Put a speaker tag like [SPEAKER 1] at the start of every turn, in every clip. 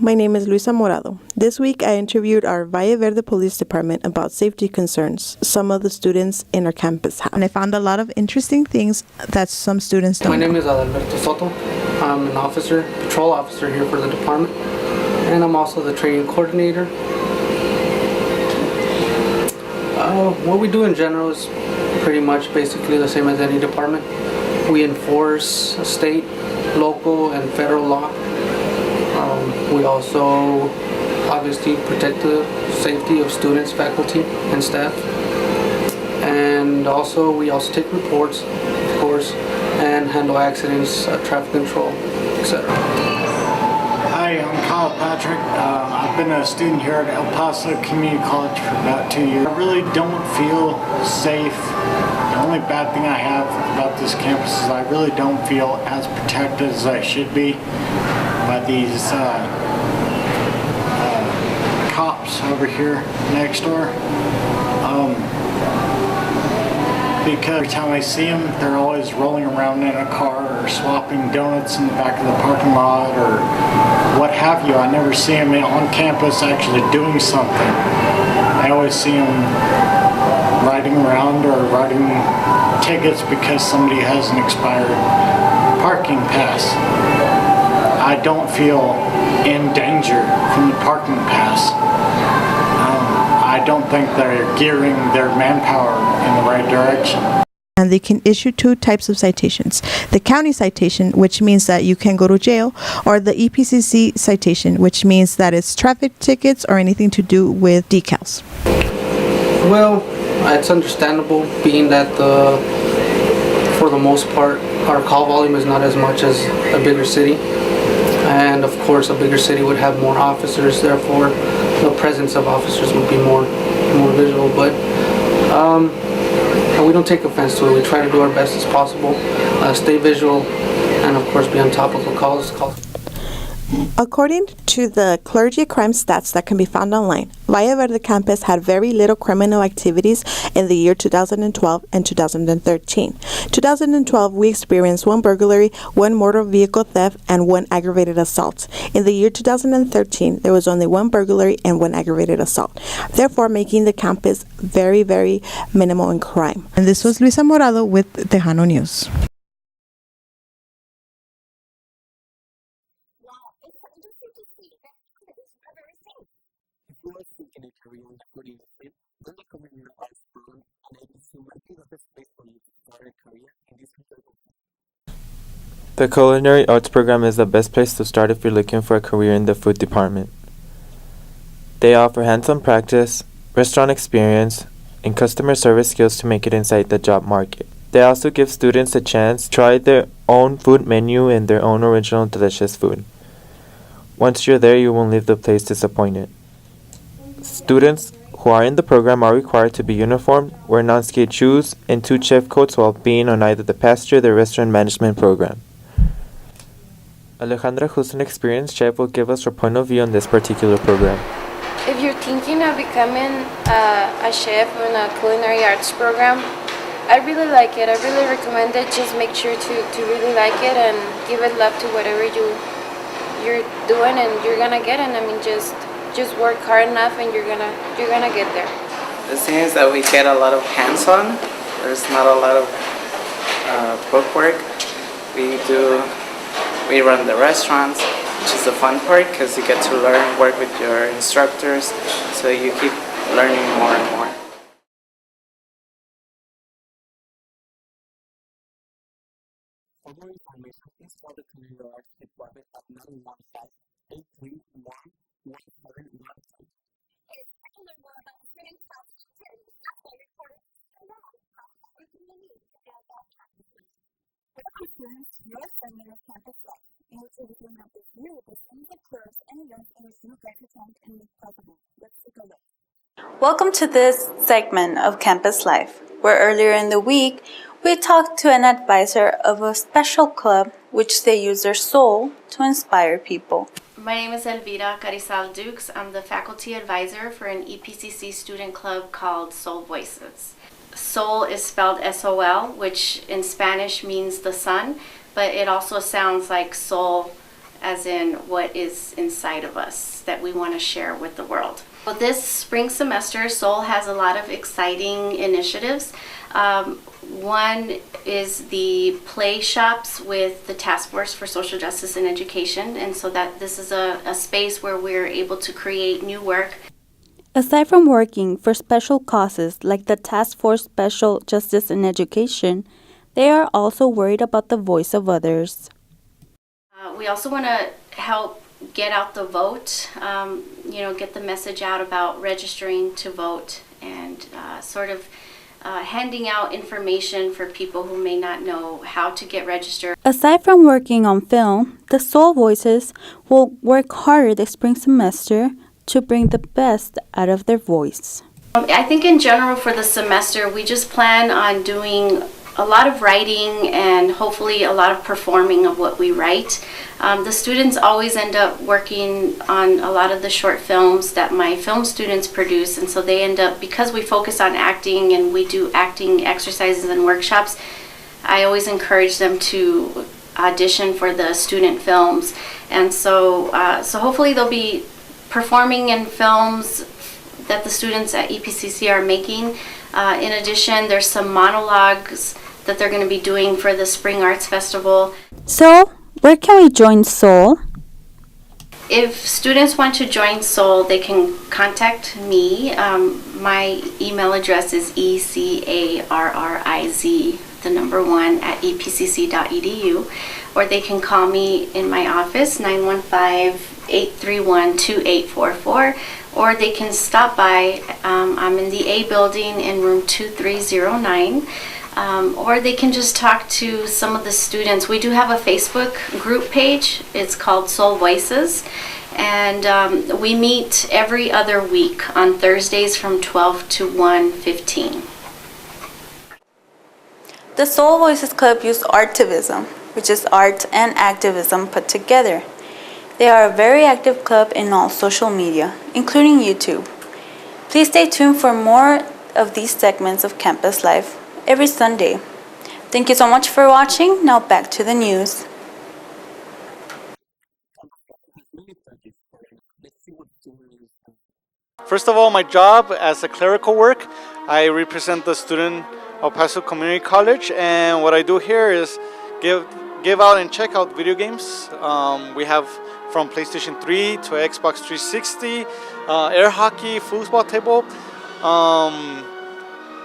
[SPEAKER 1] my name is Luisa Morado. This week I interviewed our Valle Verde Police Department about safety concerns some of the students in our campus have. And I found a lot of interesting things that some students don't know.
[SPEAKER 2] My name is Alberto Soto. I'm an officer, patrol officer here for the department, and I'm also the training coordinator. What we do in general is pretty much basically the same as any department. We enforce state, local, and federal law. We also obviously protect the safety of students, faculty, and staff. And also we also take reports, of course, and handle accidents, traffic control, etc.
[SPEAKER 3] Hi, I'm Kyle Patrick. I've been a student here at El Paso Community College for about 2 years. I really don't feel safe. The only bad thing I have about this campus is I really don't feel as protected as I should be by these cops over here next door. Because every time I see them, they're always rolling around in a car or swapping donuts in the back of the parking lot or what have you. I never see them on campus actually doing something. I always see them riding around or writing tickets because somebody has an expired parking pass. I don't feel in danger from the parking pass. I don't think they're gearing their manpower in the right direction.
[SPEAKER 1] And they can issue two types of citations. The county citation, which means that you can go to jail, or the EPCC citation, which means that it's traffic tickets or anything to do with decals.
[SPEAKER 2] Well, it's understandable being that for the most part, our call volume is not as much as a bigger city. And of course, a bigger city would have more officers, therefore the presence of officers would be more visual. But we don't take offense to it. We try to do our best as possible, stay visual, and of course be on top of the calls.
[SPEAKER 1] According to the clergy crime stats that can be found online, Valle Verde campus had very little criminal activities in the year 2012 and 2013. 2012, we experienced 1 burglary, 1 motor vehicle theft, and 1 aggravated assault. In the year 2013, there was only 1 burglary and 1 aggravated assault, therefore making the campus very, very minimal in crime. And this was Luisa Morado with Tejano News.
[SPEAKER 4] If you are seeking a career in the food industry, then the Culinary Arts program and EPCC might be the best place for you to start a career in this field.
[SPEAKER 5] The Culinary Arts program is the best place to start if you're looking for a career in the food department. They offer hands-on practice, restaurant experience, and customer service skills to make it inside the job market. They also give students a chance to try their own food menu and their own original delicious food. Once you're there, you won't leave the place disappointed. Students who are in the program are required to be uniformed, wear non-skate shoes, and 2 chef coats while being on either the pasture or the restaurant management program. Alejandra, who's an experienced chef, will give us her point of view on this particular program.
[SPEAKER 6] If you're thinking of becoming a chef in a culinary arts program, I really like it. I really recommend it. Just make sure to really like it and give it love to whatever you're doing, and you're gonna get it. I mean, just work hard enough and you're gonna get there.
[SPEAKER 7] The thing is that we get a lot of hands-on. There's not a lot of book work. We run the restaurants, which is the fun part because you get to work with your instructors, so you keep learning more and more.
[SPEAKER 4] For more information, please call the Culinary Arts Department at 915-831-1715.
[SPEAKER 8] Your segment of campus life, in which we will have the view of the things that occurs and events in which you get to attend and make possible. Let's take a look.
[SPEAKER 9] Welcome to this segment of Campus Life, where earlier in the week we talked to an advisor of a special club which they use their soul to inspire people.
[SPEAKER 10] My name is Elvira Carizal Dukes. I'm the faculty advisor for an EPCC student club called Soul Voices. Soul is spelled S-O-L, which in Spanish means the sun, but it also sounds like soul as in what is inside of us that we want to share with the world. Well, this spring semester, Soul has a lot of exciting initiatives. One is the play shops with the Task Force for Social Justice and Education, and so that this is a space where we're able to create new work.
[SPEAKER 9] Aside from working for special causes like the Task Force Special Justice and Education, they are also worried about the voice of others.
[SPEAKER 10] We also want to help get out the vote, get the message out about registering to vote and handing out information for people who may not know how to get registered.
[SPEAKER 9] Aside from working on film, the Soul Voices will work harder this spring semester to bring the best out of their voice.
[SPEAKER 10] I think in general for the semester, we just plan on doing a lot of writing and hopefully a lot of performing of what we write. The students always end up working on a lot of the short films that my film students produce, and so they end up, because we focus on acting and we do acting exercises and workshops, I always encourage them to audition for the student films. And so hopefully they'll be performing in films that the students at EPCC are making. In addition, there's some monologues that they're going to be doing for the Spring Arts Festival.
[SPEAKER 9] So, where can we join Soul?
[SPEAKER 10] If students want to join Soul, they can contact me. My email address is ECHRRIZ, the number 1, at epcc.edu, or they can call me in my office, 915-831-2844, or they can stop by. I'm in the A building in room 2309. Or they can just talk to some of the students. We do have a Facebook group page. It's called Soul Voices, and we meet every other week on Thursdays from 12 to 1:15.
[SPEAKER 9] The Soul Voices Club use artivism, which is art and activism put together. They are a very active club in all social media, including YouTube. Please stay tuned for more of these segments of Campus Life every Sunday. Thank you so much for watching. Now back to the news.
[SPEAKER 3] First of all, my job as a clerical work, I represent the student of Paso Community College, and what I do here is give out and check out video games. We have from PlayStation 3 to Xbox 360, air hockey, foosball table.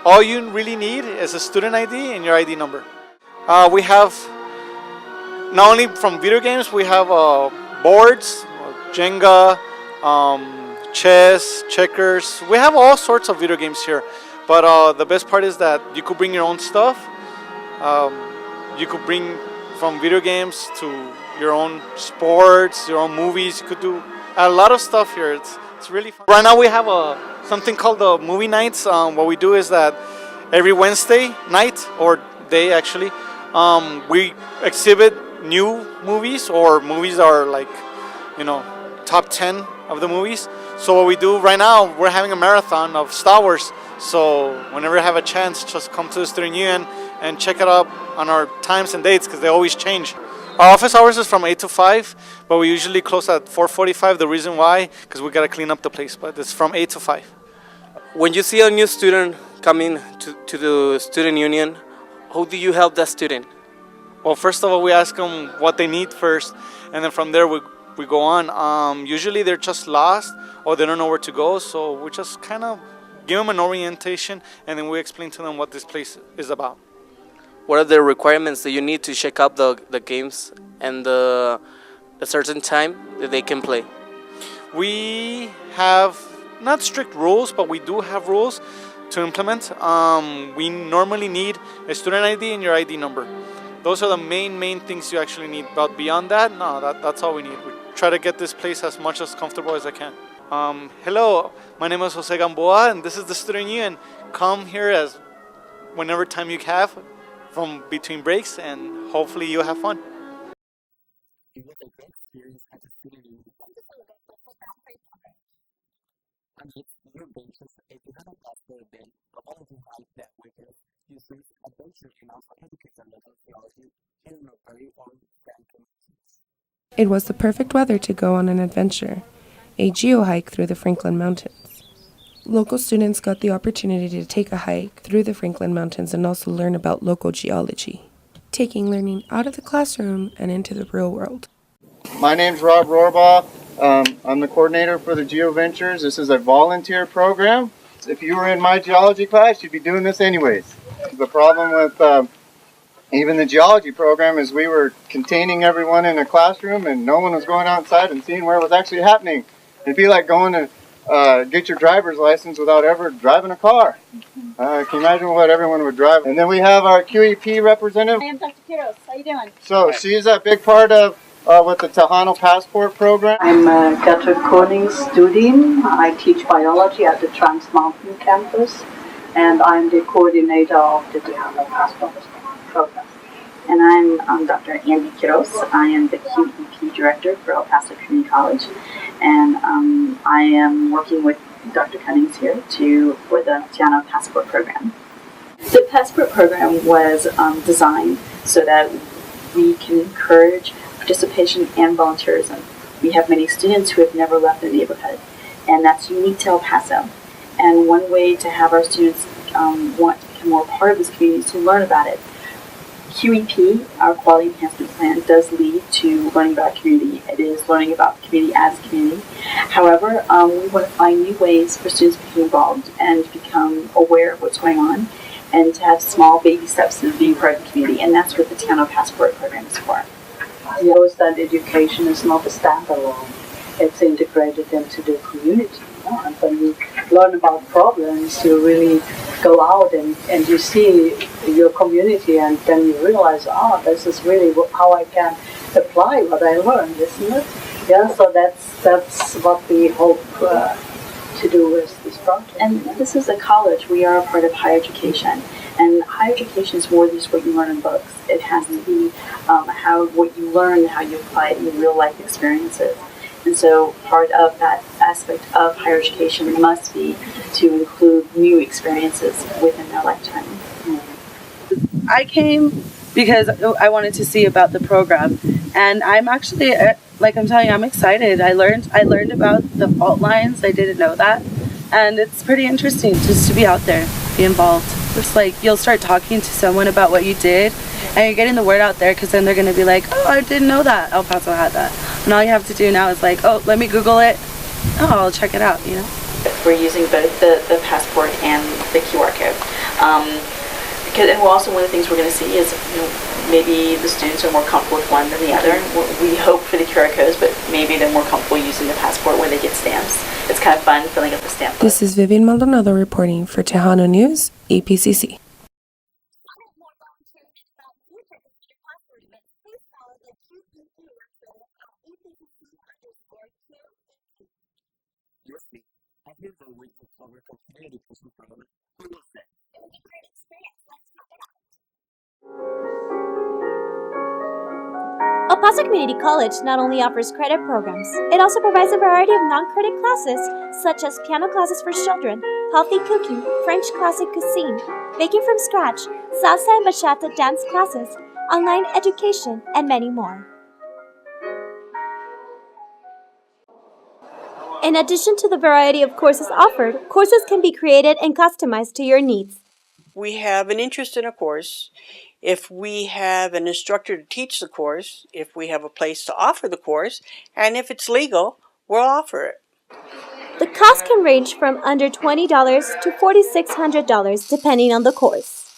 [SPEAKER 3] All you really need is a student ID and your ID number. We have, not only from video games, we have boards, Jenga, chess, checkers. We have all sorts of video games here. But the best part is that you could bring your own stuff. You could bring from video games to your own sports, your own movies. You could do a lot of stuff here. It's really fun. Right now we have something called the movie nights. What we do is that every Wednesday night, or day actually, we exhibit new movies, or movies are like, top 10 of the movies. So what we do right now, we're having a marathon of Star Wars. So whenever you have a chance, just come to the Student Union and check it out on our times and dates, because they always change. Our office hours is from 8 to 5, but we usually close at 4:45. The reason why, because we got to clean up the place, but it's from 8 to 5.
[SPEAKER 11] When you see a new student coming to the Student Union, how do you help that student?
[SPEAKER 3] Well, first of all, we ask them what they need first, and then from there we go on. Usually they're just lost or they don't know where to go, so we just kind of give them an orientation, and then we explain to them what this place is about.
[SPEAKER 11] What are the requirements that you need to check out the games and a certain time that they can play?
[SPEAKER 3] We have not strict rules, but we do have rules to implement. We normally need a student ID and your ID number. Those are the main things you actually need. But beyond that, no, that's all we need. We try to get this place as much as comfortable as I can. Hello, my name is Jose Gamboa, and this is the Student Union. Come here as whenever time you have from between breaks, and hopefully you have fun.
[SPEAKER 4] Adventure and also educate the local theology in a very own
[SPEAKER 12] It was the perfect weather to go on an adventure, a geo-hike through the Franklin Mountains. Local students got the opportunity to take a hike through the Franklin Mountains and also learn about local geology, taking learning out of the classroom and into the real world.
[SPEAKER 13] My name's Rob Rohrbaugh. I'm the coordinator for the GeoVentures. This is a volunteer program. If you were in my geology class, you'd be doing this anyways. The problem with even the geology program is we were containing everyone in a classroom and no one was going outside and seeing where it was actually happening. It'd be like going to get your driver's license without ever driving a car. Can you imagine what everyone would drive? And then we have our QEP representative.
[SPEAKER 8] I am Dr. Quiroz. How you doing?
[SPEAKER 13] So she's a big part of with the Tejano Passport program.
[SPEAKER 14] I'm Gertrude Koning-Studin. I teach biology at the Trans Mountain campus, and I'm the coordinator of the Tejano Passport program.
[SPEAKER 15] And I'm Dr. Andy Quiroz. I am the QEP director for El Paso Community College, and I am working with Dr. Cunnings here for the Tejano Passport program. The Passport program was designed so that we can encourage participation and volunteerism. We have many students who have never left the neighborhood, and that's unique to El Paso. And one way to have our students want to become more part of this community is to learn about it. QEP, our Quality Enhancement Plan, does lead to learning about community. It is learning about community as a community. However, we want to find new ways for students to become involved and to become aware of what's going on and to have small baby steps in being part of the community. And that's what the Tejano Passport program is for.
[SPEAKER 14] It shows that education is not a standalone. It's integrated into the community. And when you learn about problems, you really go out and you see your community, and then you realize, this is really how I can apply what I learned, isn't it? Yeah, so that's what we hope to do with this project.
[SPEAKER 15] And this is a college. We are a part of higher education. And higher education is more than just what you learn in books. It has to be what you learn, how you apply it in real life experiences. And so part of that aspect of higher education must be to include new experiences within their lifetime.
[SPEAKER 16] I came because I wanted to see about the program, and I'm actually, like I'm telling you, I'm excited. I learned about the fault lines. I didn't know that, and it's pretty interesting just to be out there, be involved. It's like you'll start talking to someone about what you did, and you're getting the word out there, because then they're going to be like, I didn't know that El Paso had that. And all you have to do now is like, let me Google it. I'll check it out,
[SPEAKER 15] We're using both the passport and the QR code. And also one of the things we're going to see is maybe the students are more comfortable with one than the other. We hope for the QR codes, but maybe they're more comfortable using the passport where they get stamps. It's kind of fun filling out the stamp book.
[SPEAKER 12] This is Vivian Maldonado reporting for Tejano News, EPCC.
[SPEAKER 4] I hear the way to cover community education program. Who was that?
[SPEAKER 8] It was a great experience. Let's talk it out.
[SPEAKER 17] El Paso Community College not only offers credit programs, it also provides a variety of non-credit classes, such as piano classes for children, healthy cooking, French classic cuisine, baking from scratch, salsa and bachata dance classes, online education, and many more. In addition to the variety of courses offered, courses can be created and customized to your needs.
[SPEAKER 18] We have an interest in a course. If we have an instructor to teach the course, if we have a place to offer the course, and if it's legal, we'll offer it.
[SPEAKER 17] The cost can range from under $20 to $4,600 depending on the course.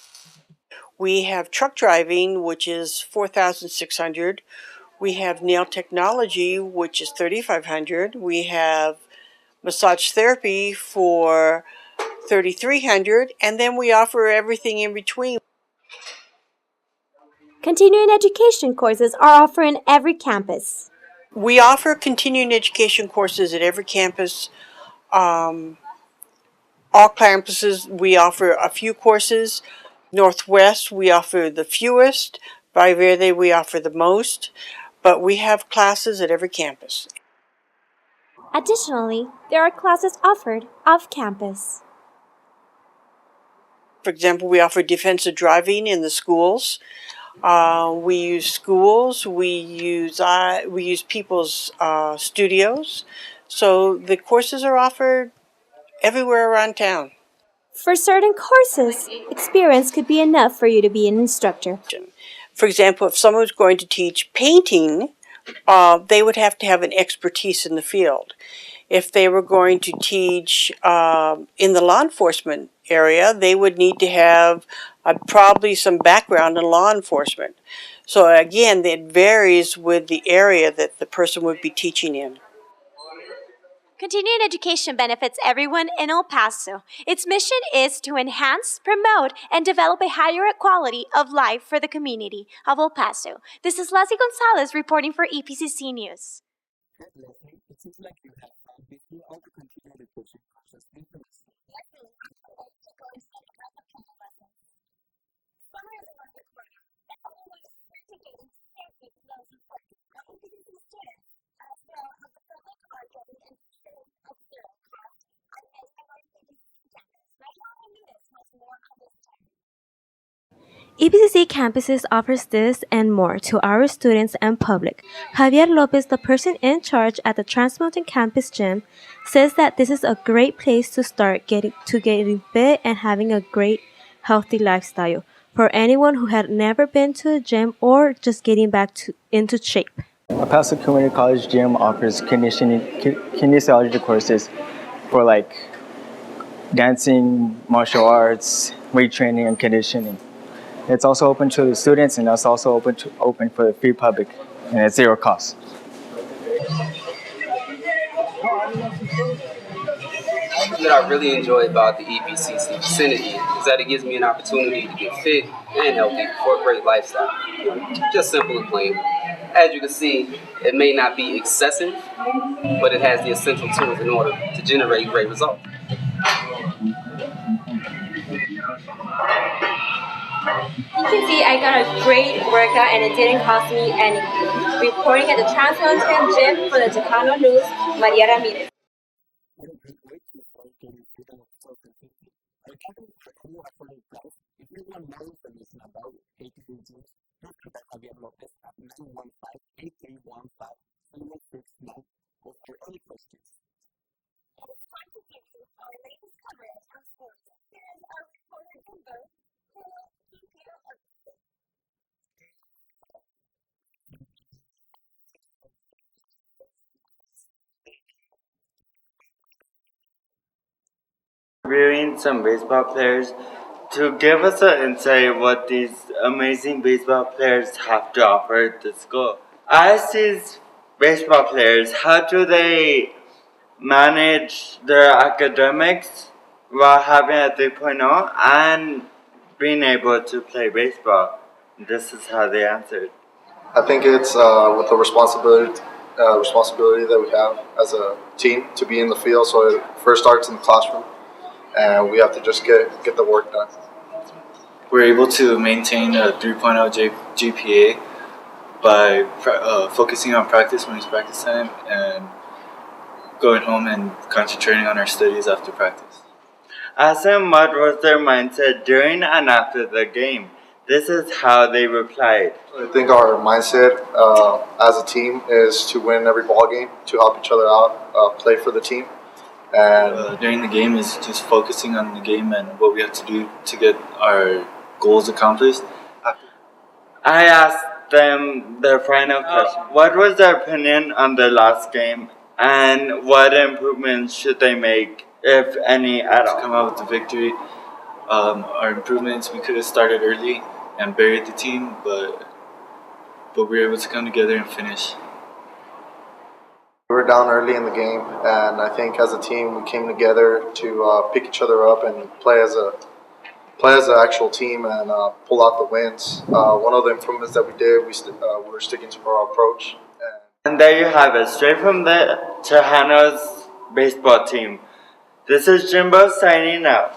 [SPEAKER 18] We have truck driving, which is $4,600. We have nail technology, which is $3,500. We have massage therapy for $3,300, and then we offer everything in between.
[SPEAKER 17] Continuing education courses are offered in every campus.
[SPEAKER 18] We offer continuing education courses at every campus. All campuses, we offer a few courses. Northwest, we offer the fewest. Valle Verde, we offer the most. But we have classes at every campus.
[SPEAKER 17] Additionally, there are classes offered off campus.
[SPEAKER 18] For example, we offer defensive driving in the schools. We use schools. We use people's studios. So the courses are offered everywhere around town.
[SPEAKER 17] For certain courses, experience could be enough for you to be an instructor.
[SPEAKER 18] For example, if someone was going to teach painting, they would have to have an expertise in the field. If they were going to teach in the law enforcement area, they would need to have probably some background in law enforcement. So again, it varies with the area that the person would be teaching in.
[SPEAKER 17] Continuing education benefits everyone in El Paso. Its mission is to enhance, promote, and develop a higher quality of life for the community of El Paso. This is Leslie Gonzalez reporting for EPCC News.
[SPEAKER 4] Leslie, it seems like you have found basically all the continuing education courses in place.
[SPEAKER 8] Summer is around the corner, and always integrating safety flows important not only to the students, as well as the public are getting interested of zero cost. I'm in EPCC campus. Right now, Mathis has more on this topic.
[SPEAKER 17] EPCC Campuses offers this and more to our students and public. Javier Lopez, the person in charge at the Trans Mountain Campus Gym, says that this is a great place to start getting fit and having a great, healthy lifestyle for anyone who had never been to a gym or just getting back into shape.
[SPEAKER 19] Paso Community College Gym offers kinesiology courses for like dancing, martial arts, weight training, and conditioning. It's also open to the students, and it's also open for the free public, and it's zero cost.
[SPEAKER 20] That I really enjoy about the EPCC vicinity is that it gives me an opportunity to get fit and healthy for a great lifestyle. Just simple and plain. As you can see, it may not be excessive, but it has the essential tools in order to generate great results.
[SPEAKER 17] You can see I got a great workout and it didn't cost me anything. Reporting at the Trans Mountain Gym for the Tejano News, Maria Ramirez.
[SPEAKER 4] What a great way to start getting fit and self-safety. Our company for any affordable price. If you want more information about ATC gyms, please contact Javier Lopez at 915-8315-769 or for any questions.
[SPEAKER 8] It's time to give you our latest coverage on sports. Here is our reporter from Burges,
[SPEAKER 21] Reviewing some baseball players to give us an insight of what these amazing baseball players have to offer at the school. As these baseball players, how do they manage their academics while having a 3.0 and being able to play baseball? This is how they answered.
[SPEAKER 22] I think it's with the responsibility that we have as a team to be in the field. So it first starts in the classroom, and we have to just get the work done.
[SPEAKER 23] We're able to maintain a 3.0 GPA by focusing on practice when it's practice time and going home and concentrating on our studies after practice.
[SPEAKER 21] Ask them what was their mindset during and after the game. This is how they replied.
[SPEAKER 22] I think our mindset as a team is to win every ball game, to help each other out, play for the team.
[SPEAKER 23] And during the game is just focusing on the game and what we have to do to get our goals accomplished.
[SPEAKER 21] I asked them their final question. What was their opinion on the last game and what improvements should they make, if any, at all?
[SPEAKER 23] To come out with the victory, our improvements, we could have started early and buried the team, but we were able to come together and finish.
[SPEAKER 22] We were down early in the game, and I think as a team we came together to pick each other up and play as an actual team and pull out the wins. One of the improvements that we did, we were sticking to our approach.
[SPEAKER 21] And there you have it, straight from the Tejano's baseball team. This is Jimbo signing out.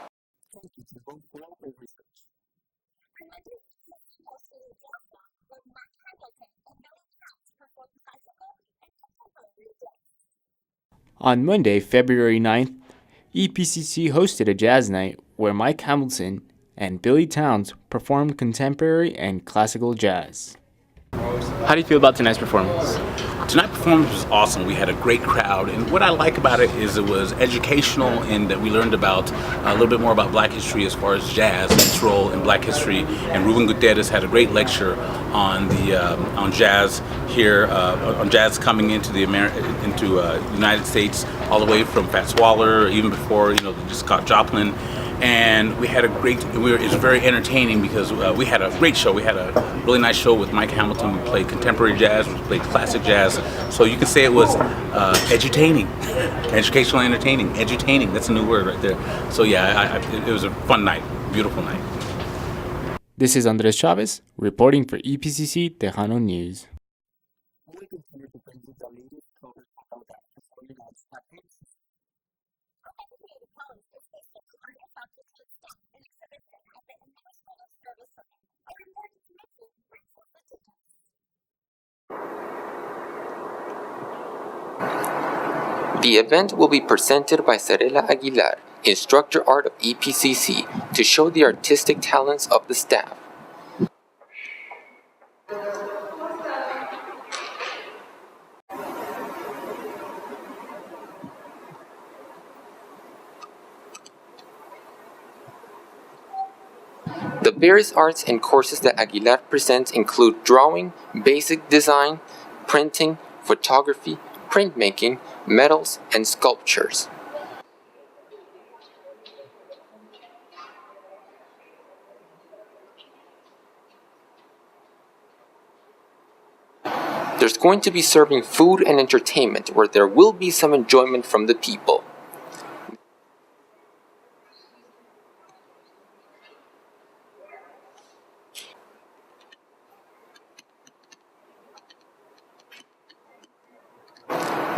[SPEAKER 24] On Monday, February 9th, EPCC hosted a jazz night where Mike Hamilton
[SPEAKER 1] and Billy Towns performed contemporary and classical jazz.
[SPEAKER 2] How do you feel about tonight's performance?
[SPEAKER 5] Tonight's performance was awesome. We had a great crowd, and what I like about it is it was educational in that we learned about a little bit more about Black history as far as jazz and its role in Black history. And Ruben Gutierrez had a great lecture on on jazz here, on jazz coming into the United States, all the way from Fats Waller, even before just Scott Joplin. And we had a great, it was very entertaining because we had a great show. We had a really nice show with Mike Hamilton. We played contemporary jazz, we played classic jazz. So you can say it was edutaining, educational, entertaining, edutaining. That's a new word right there. So yeah, it was a fun night, beautiful night.
[SPEAKER 1] This is Andres Chavez reporting for EPCC Tejano News.
[SPEAKER 24] The event will be presented by Sarela Aguilar, Instructor Art of EPCC, to show the artistic talents of the staff. The various arts and courses that Aguilar presents include drawing, basic design, printing, photography, printmaking, metals, and sculptures. There's going to be serving food and entertainment where there will be some enjoyment from the people.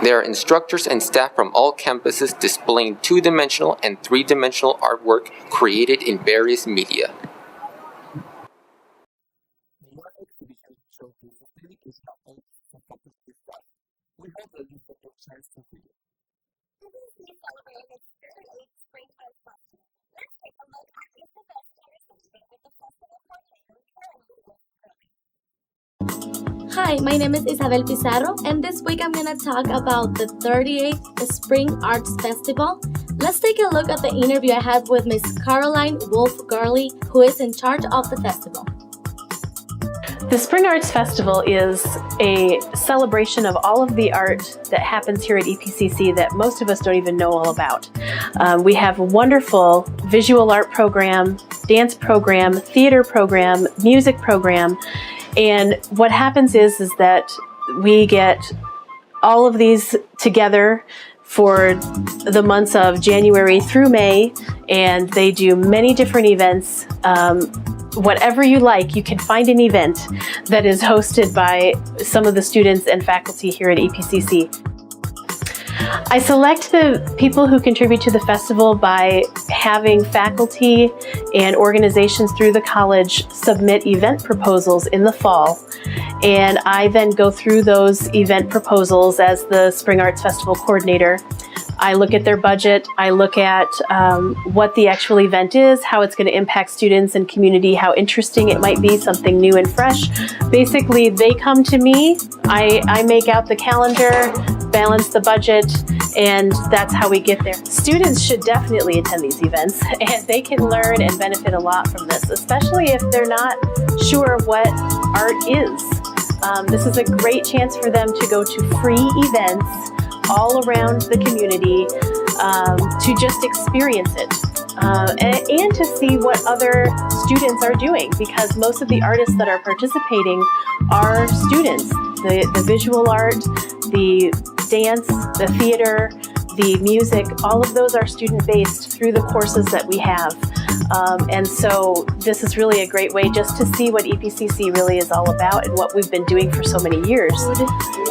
[SPEAKER 24] There are instructors and staff from all campuses displaying two-dimensional and three-dimensional artwork created in various media.
[SPEAKER 25] Hi, my name is Isabel Pizarro, and this week I'm going to talk about the 38th Spring Arts Festival. Let's take a look at the interview I had with Miss Caroline Wolf-Gurley, who is in charge of the festival.
[SPEAKER 26] The Spring Arts Festival is a celebration of all of the art that happens here at EPCC that most of us don't even know all about. We have a wonderful visual art program, dance program, theater program, music program, and what happens is that we get all of these together for the months of January through May, and they do many different events. Whatever you like, you can find an event that is hosted by some of the students and faculty here at EPCC. I select the people who contribute to the festival by having faculty and organizations through the college submit event proposals in the fall. And I then go through those event proposals as the Spring Arts Festival coordinator. I look at their budget, I look at what the actual event is, how it's going to impact students and community, how interesting it might be, something new and fresh. Basically, they come to me, I make out the calendar, balance the budget, and that's how we get there. Students should definitely attend these events, and they can learn and benefit a lot from this, especially if they're not sure what art is. This is a great chance for them to go to free events all around the community to just experience it and to see what other students are doing, because most of the artists that are participating are students. The visual art, the dance, the theater, the music, all of those are student-based through the courses that we have. And so this is really a great way just to see what EPCC really is all about and what we've been doing for so many years.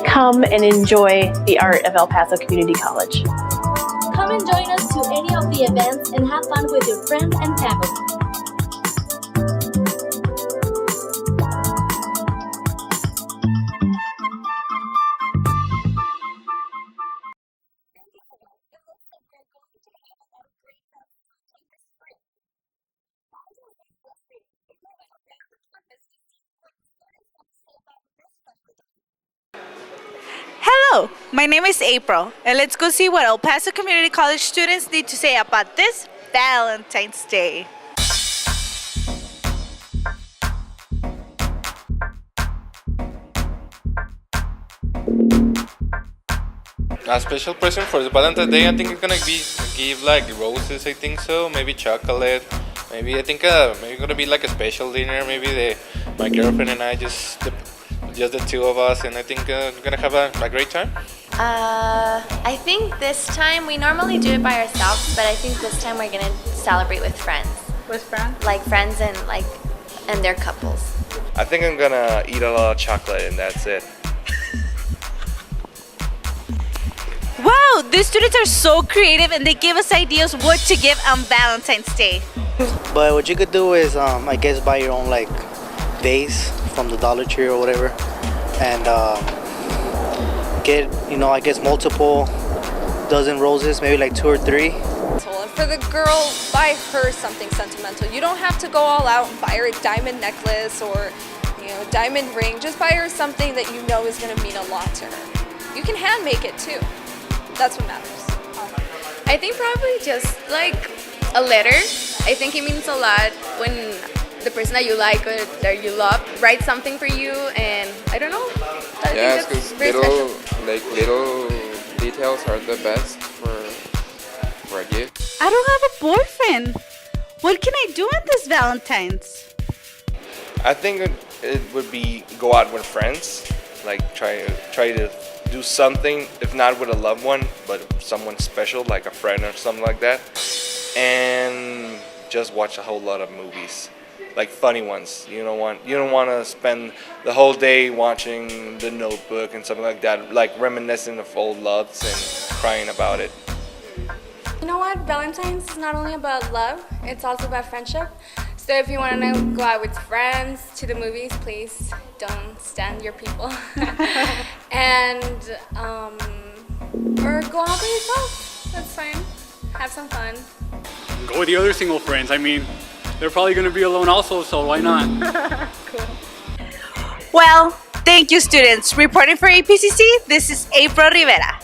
[SPEAKER 26] Come and enjoy the art of El Paso Community College.
[SPEAKER 25] Come and join us to any of the events and have fun with your friends and family.
[SPEAKER 3] My name is April, and let's go see what El Paso Community College students need to say about this Valentine's Day.
[SPEAKER 6] A special present for the Valentine's Day, I think it's gonna be give like roses. I think so. Maybe chocolate. Maybe I think maybe gonna be like a special dinner. Maybe my girlfriend and I just the two of us, and I think we're gonna have a great time.
[SPEAKER 7] I think this time we normally do it by ourselves, but I think this time we're gonna celebrate with friends.
[SPEAKER 3] With friends?
[SPEAKER 7] Like friends and their couples.
[SPEAKER 6] I think I'm gonna eat a lot of chocolate, and that's it.
[SPEAKER 3] Wow, these students are so creative and they give us ideas what to give on Valentine's Day.
[SPEAKER 9] But what you could do is, I guess, buy your own like vase from the Dollar Tree or whatever, and get, I guess, multiple dozen roses, maybe like 2 or 3.
[SPEAKER 10] For the girl, buy her something sentimental. You don't have to go all out and buy her a diamond necklace or diamond ring. Just buy her something that you know is going to mean a lot to her. You can hand make it too. That's what matters.
[SPEAKER 11] I think probably just like a letter. I think it means a lot when the person that you like or that you love writes something for you, and I don't know.
[SPEAKER 24] Yes, because little details are the best for a gift.
[SPEAKER 3] I don't have a boyfriend. What can I do on this Valentine's?
[SPEAKER 6] I think it would be go out with friends, like try to do something, if not with a loved one, but someone special, like a friend or something like that, and just watch a whole lot of movies, like funny ones. You don't want to spend the whole day watching The Notebook and something like that, like reminiscing of old loves and crying about it.
[SPEAKER 10] You know what? Valentine's is not only about love, it's also about friendship. So if you want to go out with friends to the movies, please don't stand your people. And or go out by yourself. That's fine. Have some fun.
[SPEAKER 27] Go with the other single friends. I mean, they're probably going to be alone also, so why not?
[SPEAKER 10] Cool.
[SPEAKER 3] Well, thank you, students. Reporting for EPCC, this is April Rivera.